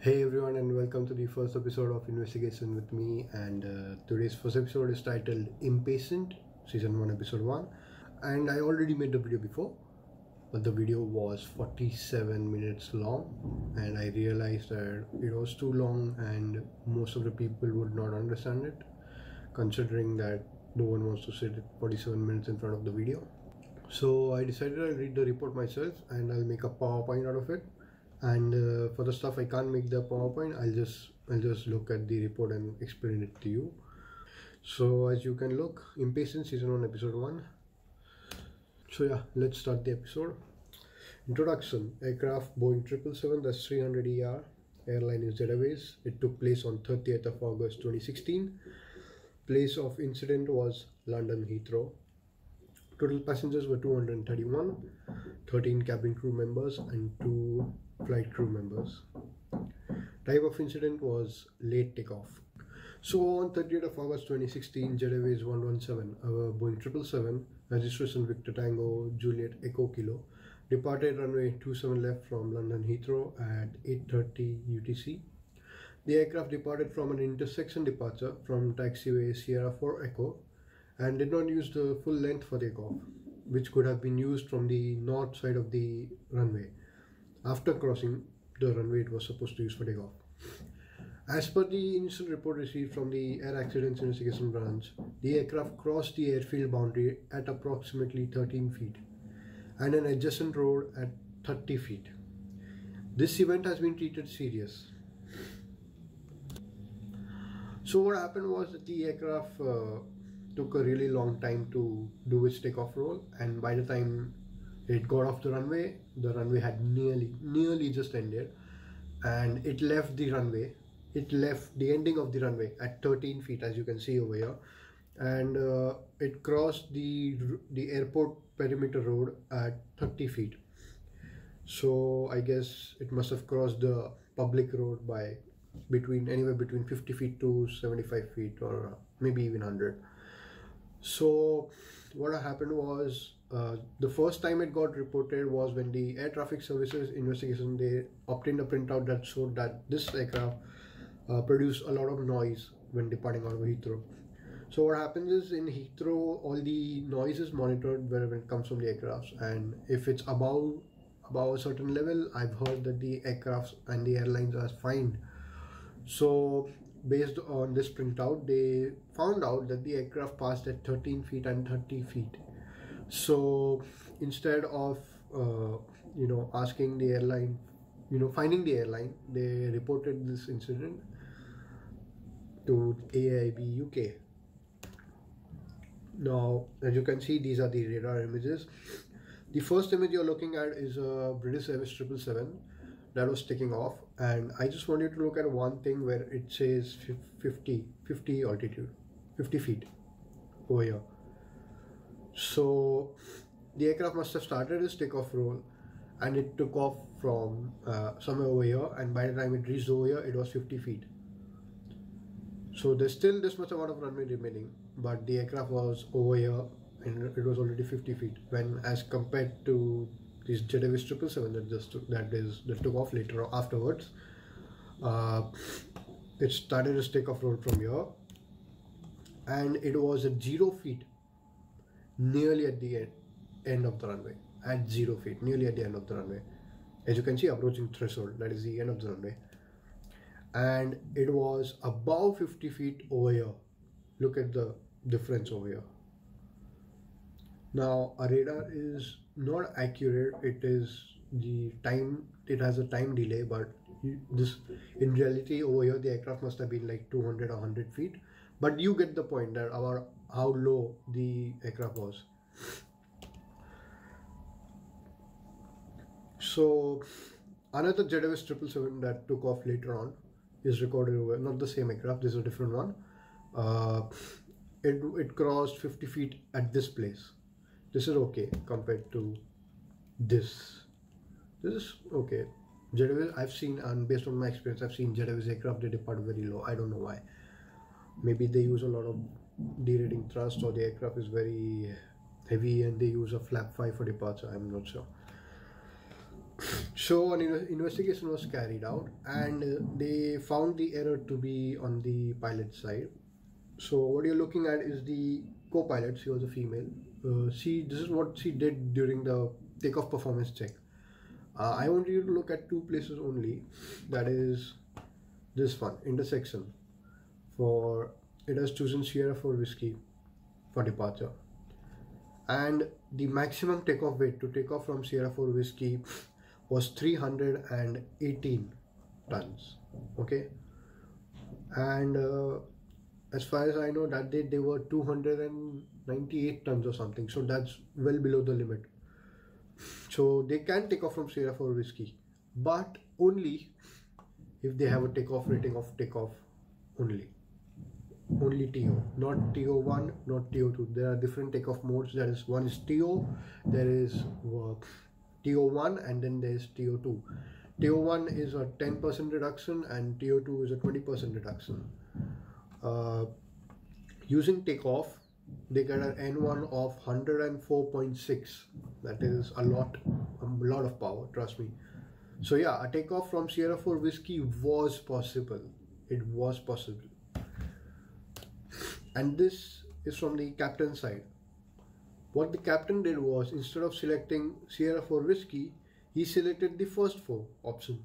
Hey everyone, and welcome to the first episode of Investigation with me. And today's first episode is titled Impatient, Season 1, Episode 1. And I already made the video before, but the video was 47 minutes long, and I realized that it was too long and most of the people would not understand it, considering that no one wants to sit 47 minutes in front of the video. So I decided I'll read the report myself and I'll make a PowerPoint out of it. And for the stuff I can't make the PowerPoint, I'll just look at the report and explain it to you. So as you can look, Impatient Season 1 Episode 1. So yeah, let's start the episode. Introduction. Aircraft Boeing 777, that's 300 ER. Airline is Jet Airways. It took place on 30th of August 2016. Place of incident was London Heathrow. Total passengers were 231, 13 cabin crew members and 2 flight crew members. Type of incident was late takeoff. So on 30th of August 2016, Jet Airways 117, a Boeing 777, registration Victor Tango Juliet Echo Kilo, departed runway 27 left from London Heathrow at 8:30 UTC. The aircraft departed from an intersection departure from taxiway Sierra 4 Echo and did not use the full length for takeoff, which could have been used from the north side of the runway. After crossing the runway it was supposed to use for takeoff. As per the initial report received from the Air Accidents Investigation Branch, the aircraft crossed the airfield boundary at approximately 13 feet and an adjacent road at 30 feet. This event has been treated serious. So what happened was that the aircraft took a really long time to do its takeoff roll, and by the time it got off the runway had nearly just ended, and it left the runway. It left the ending of the runway at 13 feet, as you can see over here, and it crossed the airport perimeter road at 30 feet. So I guess it must have crossed the public road by anywhere between 50 feet to 75 feet, or maybe even 100. So what happened was, the first time it got reported was when the Air Traffic Services investigation, they obtained a printout that showed that this aircraft produced a lot of noise when departing out of Heathrow. So what happens is, in Heathrow all the noise is monitored when it comes from the aircrafts, and if it's above a certain level, I've heard that the aircrafts and the airlines are fined. So based on this printout, they found out that the aircraft passed at 13 feet and 30 feet. So instead of asking the airline, finding the airline, they reported this incident to AIB UK. Now, as you can see, these are the radar images. The first image you're looking at is a British Airways 777 that was taking off, and I just want you to look at one thing where it says 50 altitude, 50 feet over here. So the aircraft must have started its takeoff roll and it took off from somewhere over here, and by the time it reached over here it was 50 feet. So there's still this much amount of runway remaining, but the aircraft was over here and it was already 50 feet, when as compared to this Jet Airways 777 that took off later afterwards, it started its takeoff roll from here and it was at 0 feet, nearly at the end of the runway, at 0 feet, nearly at the end of the runway. As you can see, approaching threshold, that is the end of the runway, and it was above 50 feet over here. Look at the difference over here. Now a radar is not accurate, it is the time, it has a time delay, but this in reality over here the aircraft must have been like 200 or 100 feet, but you get the point that how low the aircraft was. So another Jet Airways 777 that took off later on is recorded over, not the same aircraft, this is a different one. It crossed 50 feet at this place. This is okay compared to this. This is okay. Jet Airways, I've seen, and based on my experience, I've seen Jet Airways aircraft, they depart very low. I don't know why. Maybe they use a lot of derating thrust, or the aircraft is very heavy and they use a flap 5 for departure. I'm not sure. So an investigation was carried out, and they found the error to be on the pilot side. So what you're looking at is the co-pilot. She was a female. This is what she did during the takeoff performance check. I want you to look at two places only. That is this one, intersection. For it has chosen Sierra 4 Whiskey for departure, and the maximum takeoff weight to take off from Sierra 4 Whiskey was 318 tons. Okay, and as far as I know, that day they were 298 tons or something. So that's well below the limit. So they can take off from Sierra 4 Whiskey, but only if they have a takeoff rating of takeoff only. Only TO, not TO1, not TO2. There are different takeoff modes. There is one is TO, there is TO1, and then there is TO2. TO1 is a 10% reduction and TO2 is a 20% reduction. Using takeoff, they get an N1 of 104.6. That is a lot of power, trust me. So yeah, a takeoff from Sierra 4 Whiskey was possible. It was possible. And this is from the captain's side. What the captain did was, instead of selecting Sierra 4 Whiskey, he selected the first 4 option.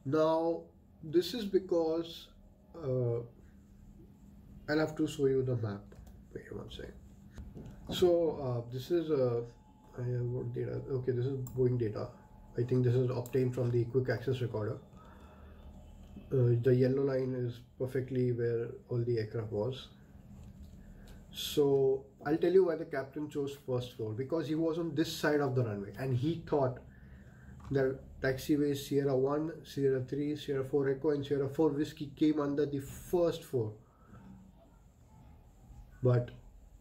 Now, this is because I'll have to show you the map. Wait one second. So this is what data? Okay, this is Boeing data. I think this is obtained from the quick access recorder. The yellow line is perfectly where all the aircraft was. So I'll tell you why the captain chose first floor, because he was on this side of the runway and he thought that taxiways Sierra 1, Sierra 3, Sierra 4 Echo and Sierra 4 Whiskey came under the first 4. But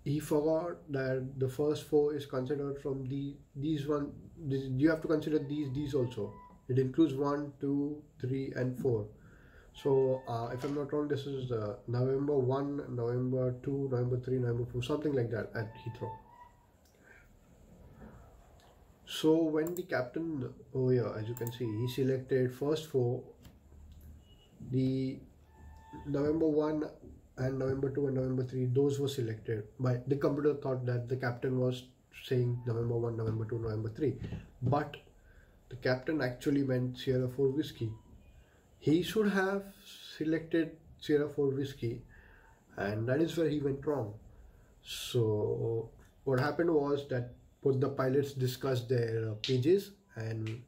he forgot that the first 4 is considered from these one. You have to consider these also. It includes 1, 2, 3 and 4. So if I'm not wrong, this is November 1, November 2, November 3, November 4, something like that at Heathrow. So when the captain, oh yeah, as you can see, he selected first 4, the November 1 and November 2 and November 3, those were selected. But the computer thought that the captain was saying November 1, November 2, November 3. But the captain actually meant Sierra 4 Whiskey. He should have selected Sierra 4 Whiskey, and that is where he went wrong. So what happened was that both the pilots discussed their pages, and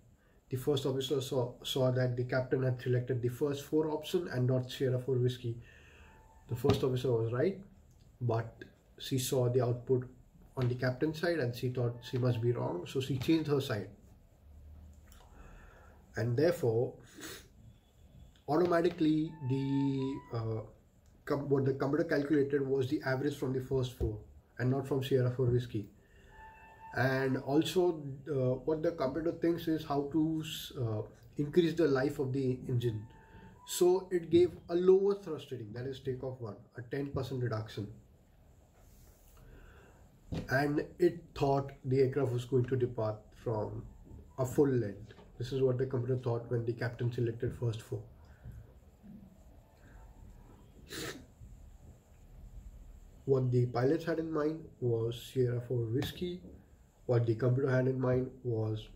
the first officer saw that the captain had selected the first 4 option and not Sierra 4 Whiskey. The first officer was right, but she saw the output on the captain's side and she thought she must be wrong, so she changed her side. And therefore, automatically what the computer calculated was the average from the first 4 and not from Sierra 4 Whiskey. And also what the computer thinks is how to increase the life of the engine. So it gave a lower thrust rating, that is takeoff 1, a 10% reduction. And it thought the aircraft was going to depart from a full length. This is what the computer thought when the captain selected first 4. What the pilots had in mind was Sierra 4 Whiskey. What the computer had in mind was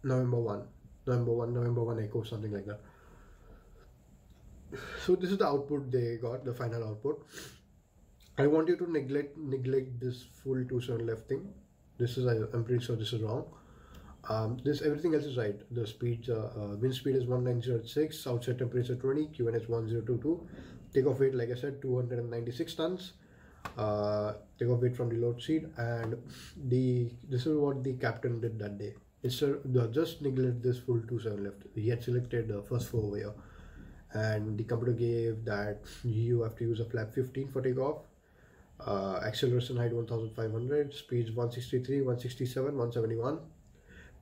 November 1, November 1 Echo, something like that. So this is the output they got, the final output. I want you to neglect this full 27 left thing. This is, I'm pretty sure this is wrong. Everything else is right. The speed, wind speed is 1906, outside temperature 20, QN is 1022. Takeoff weight, like I said, 296 tons. Takeoff weight from the load seat, and this is what the captain did that day. Instead, just neglect this full 27 left. He had selected the first 4 over here, and the computer gave that you have to use a flap 15 for takeoff. Acceleration height 1500, speeds 163, 167, 171,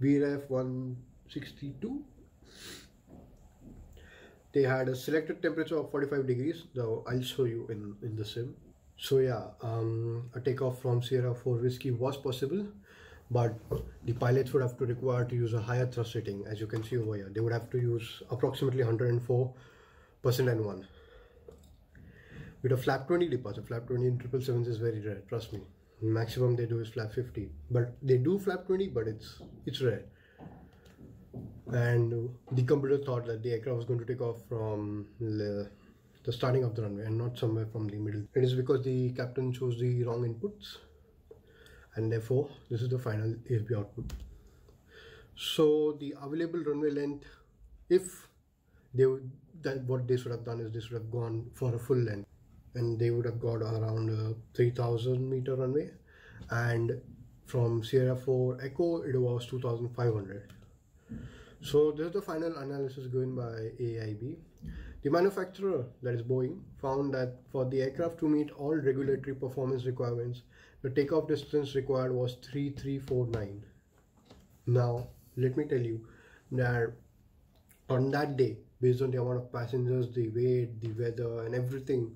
VREF 162. They had a selected temperature of 45 degrees. Now I'll show you in the sim. So yeah, a takeoff from Sierra 4 Whiskey was possible, but the pilots would have to require to use a higher thrust rating. As you can see over here, they would have to use approximately 104% N1. With a flap 20 departure, flap 20 in 777s is very rare, trust me. Maximum they do is flap 50, but they do flap 20, but it's rare. And the computer thought that the aircraft was going to take off from the starting of the runway and not somewhere from the middle. It is because the captain chose the wrong inputs, and therefore this is the final AFB output. So the available runway length, if they would, what they should have done is they should have gone for a full length, and they would have got around 3000 meter runway, and from Sierra 4 Echo it was 2500. So this is the final analysis given by AIB. The manufacturer, that is Boeing, found that for the aircraft to meet all regulatory performance requirements, the takeoff distance required was 3349. Now let me tell you that on that day, based on the amount of passengers, the weight, the weather and everything,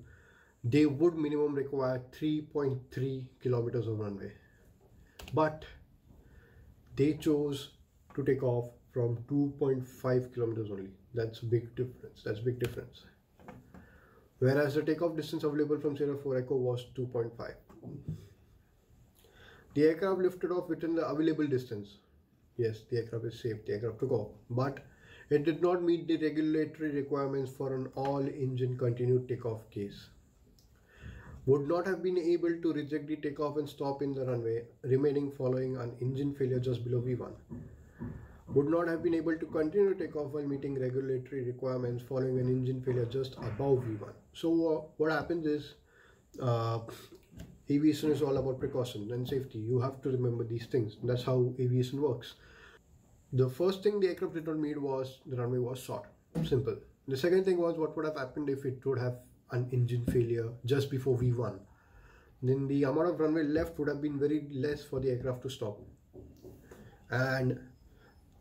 they would minimum require 3.3 kilometers of runway, but they chose to take off from 2.5 kilometers only. That's big difference. Whereas the takeoff distance available from Sierra 4 Echo was 2.5. The aircraft lifted off within the available distance. Yes, the aircraft is safe, the aircraft took off, but it did not meet the regulatory requirements for an all-engine continued takeoff case. Would not have been able to reject the takeoff and stop in the runway, remaining following an engine failure just below V1. Would not have been able to continue takeoff while meeting regulatory requirements following an engine failure just above V1. So what happens is, aviation is all about precaution and safety. You have to remember these things. That's how aviation works. The first thing the aircraft did not meet was the runway was short. Simple. The second thing was what would have happened if it would have an engine failure just before V1. Then the amount of runway left would have been very less for the aircraft to stop. And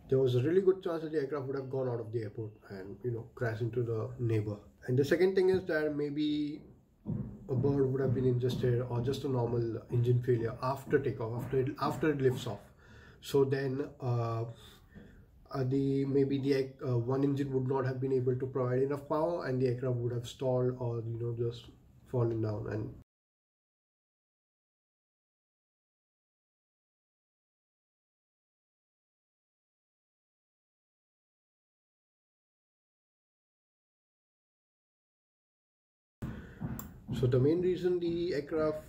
there was a really good chance that the aircraft would have gone out of the airport and crash into the neighbor. And the second thing is that maybe a bird would have been ingested or just a normal engine failure after takeoff, after it lifts off. So then maybe the one engine would not have been able to provide enough power, and the aircraft would have stalled or just fallen down. And so the main reason the aircraft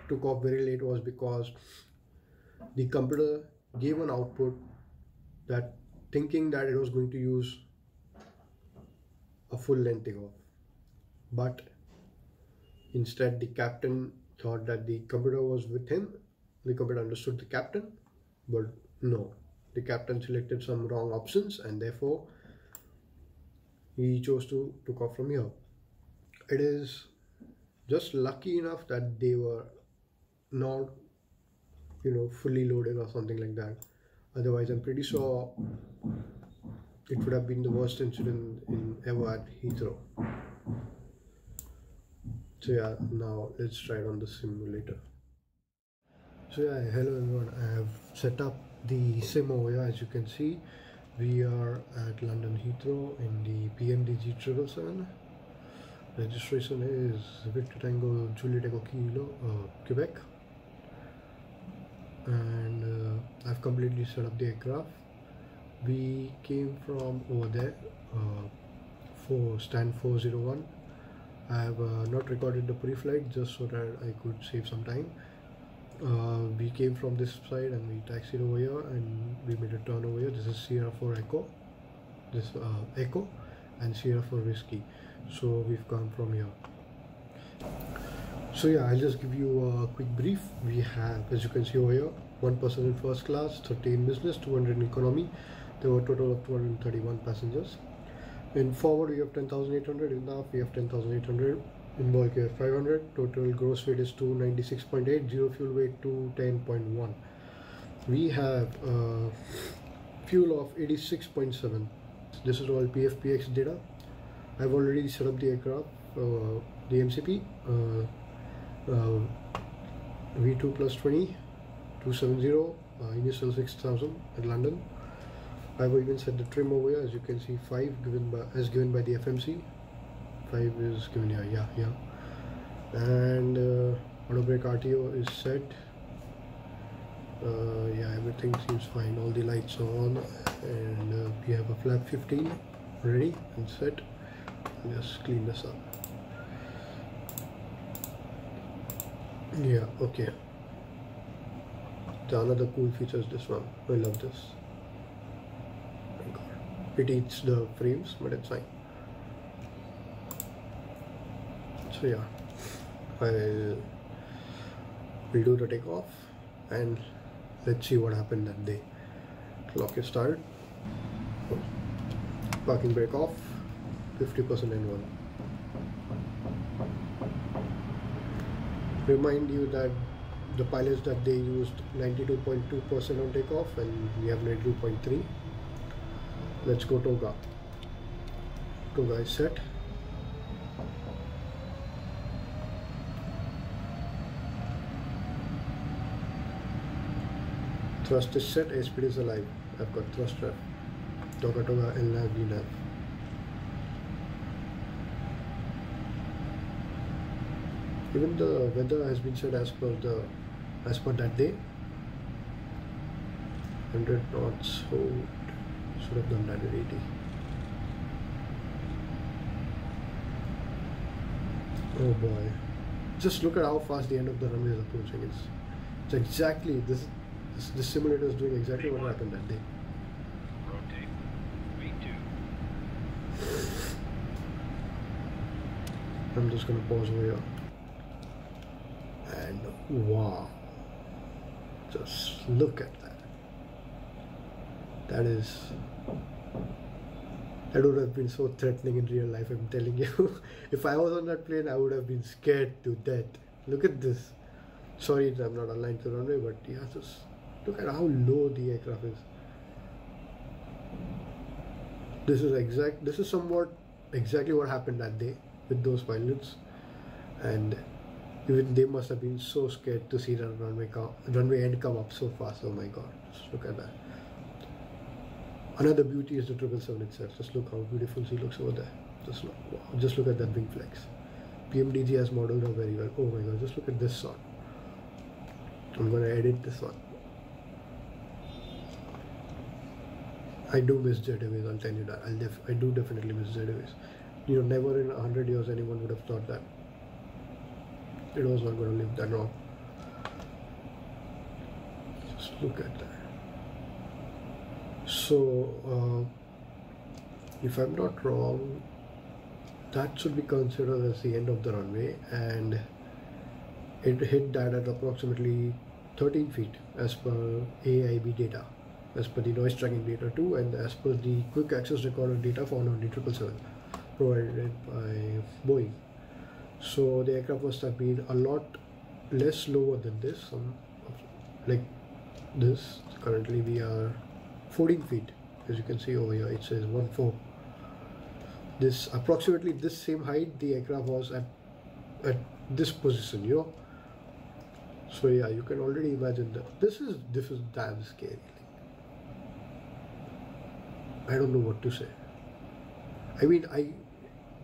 took off very late was because the computer gave an output that thinking that it was going to use a full length takeoff, but instead the captain thought that the computer was with him. The computer understood the captain, but no, the captain selected some wrong options, and therefore he chose to take off from here. It is just lucky enough that they were not fully loaded or something like that. Otherwise, I'm pretty sure it would have been the worst incident ever at Heathrow. So yeah, now let's try it on the simulator. So yeah, hello everyone. I have set up the sim over here. As you can see, we are at London Heathrow in the PMDG 777. Registration is Victor Tango Juliet Echo Kilo, Quebec. And I've completely set up the aircraft. We came from over there for stand 401. I have not recorded the pre-flight just so that I could save some time. We came from this side and we taxied over here and we made a turn over here. This is Sierra 4 Echo, this Echo, and Sierra 4 Whiskey. So we've come from here. So yeah, I'll just give you a quick brief. We have, as you can see over here, 1 person in first class, 30 in business, 200 in economy. There were a total of 231 passengers. In forward we have 10,800, in aft we have 10,800, in bulk we have 500. Total gross weight is 296.8, zero fuel weight 210.1. We have fuel of 86.7. This is all PFPX data. I've already set up the aircraft, the MCP, V2 plus 20, 270, initial 6,000 at London. I've even set the trim over here, as you can see 5 given by the FMC. 5 is given here, yeah. And auto brake RTO is set. Yeah, everything seems fine. All the lights are on, and we have a flap 15 ready and set. Just clean this up. Yeah, okay. The another cool feature is this one. I love this. Oh my God. It eats the frames, but it's fine. So yeah, we'll do the takeoff and let's see what happened that day. Clock is started. Parking brake off. 50% N1. Remind you that the pilots that they used 92.2% on takeoff, and we have 92.3. Let's go Toga. Toga is set. Thrust is set, airspeed is alive. I've got thrust ref. Toga, LNAV, VNAV. Even the weather has been set as per that day. 100 knots. Hold. Should have done that at 80. Oh boy! Just look at how fast the end of the runway is approaching. It's exactly this simulator is doing exactly what happened that day. Rotate. V2. I'm just gonna pause over here. And wow, just look at that. That would have been so threatening in real life, I'm telling you. If I was on that plane, I would have been scared to death. Look at this. Sorry, I'm not aligned to the runway, but yeah, just look at how low the aircraft is. This is somewhat exactly what happened that day with those pilots, and even they must have been so scared to see the runway end come up so fast. Oh my God, just look at that. Another beauty is the 777 itself. Just look how beautiful she looks over there. Just look, wow. Just look at that wing flex. PMDG has modeled her very well. Oh my God, just look at this shot. I'm gonna edit this one. I do miss Jet Airways, I'll tell you that. I do definitely miss Jet Airways. You know, never in 100 years anyone would have thought that it was not going to live that long. Just look at that. So, if I'm not wrong, that should be considered as the end of the runway, and it hit that at approximately 13 feet as per AIB data, as per the noise tracking data too, and as per the quick access recorder data found on the 777 provided by Boeing. So the aircraft must have been a lot less lower than this, like this. Currently we are 14 feet, as you can see over here. It says 14. This approximately this same height the aircraft was at this position, you know. So yeah, you can already imagine that this is damn scary. I don't know what to say. I mean,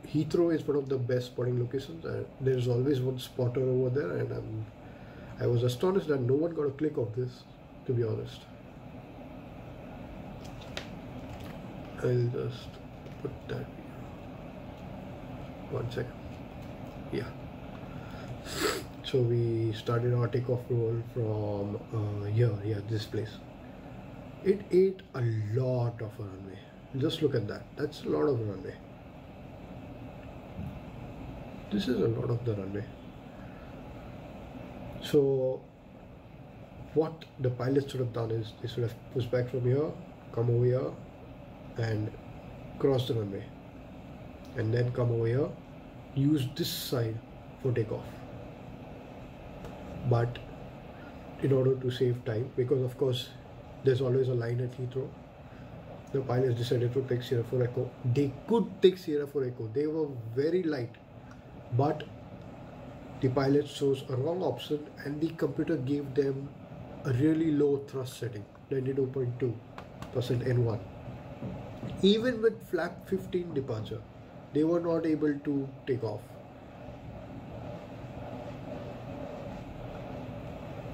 Heathrow is one of the best spotting locations. There's always one spotter over there, and I was astonished that no one got a click of this, to be honest. I'll just put that here. 1 second. Yeah. So we started our takeoff roll from here, this place. It ate a lot of a runway. Just look at that. That's a lot of runway. This is a lot of the runway. So what the pilots should have done is they should have pushed back from here, come over here and cross the runway, and then come over here, use this side for takeoff. But in order to save time, because of course there's always a line at Heathrow, the pilots decided to take Sierra 4 Echo. They could take Sierra 4 Echo. They were very light, but the pilot chose a wrong option and the computer gave them a really low thrust setting, 92.2% N1. Even with flap 15 departure, they were not able to take off.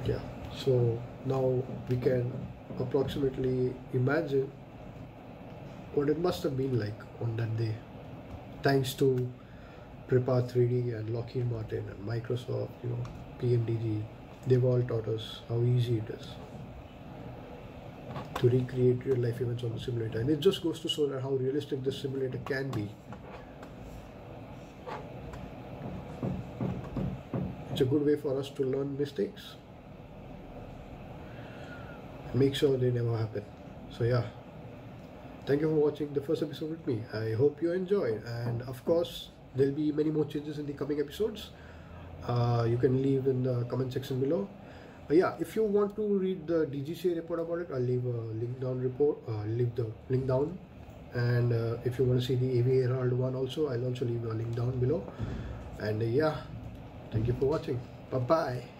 Yeah, so now we can approximately imagine what it must have been like on that day. Thanks to Prepar 3D and Lockheed Martin and Microsoft, PMDG, they've all taught us how easy it is to recreate real life events on the simulator, and it just goes to show that how realistic this simulator can be. It's a good way for us to learn mistakes and make sure they never happen. So yeah, thank you for watching the first episode with me. I hope you enjoyed, and of course there'll be many more changes in the coming episodes. You can leave in the comment section below. Yeah, if you want to read the DGCA report about it, I'll leave a link down. Leave the link down, and if you want to see the Avherald one also, I'll also leave a link down below. And yeah, thank you for watching. Bye bye.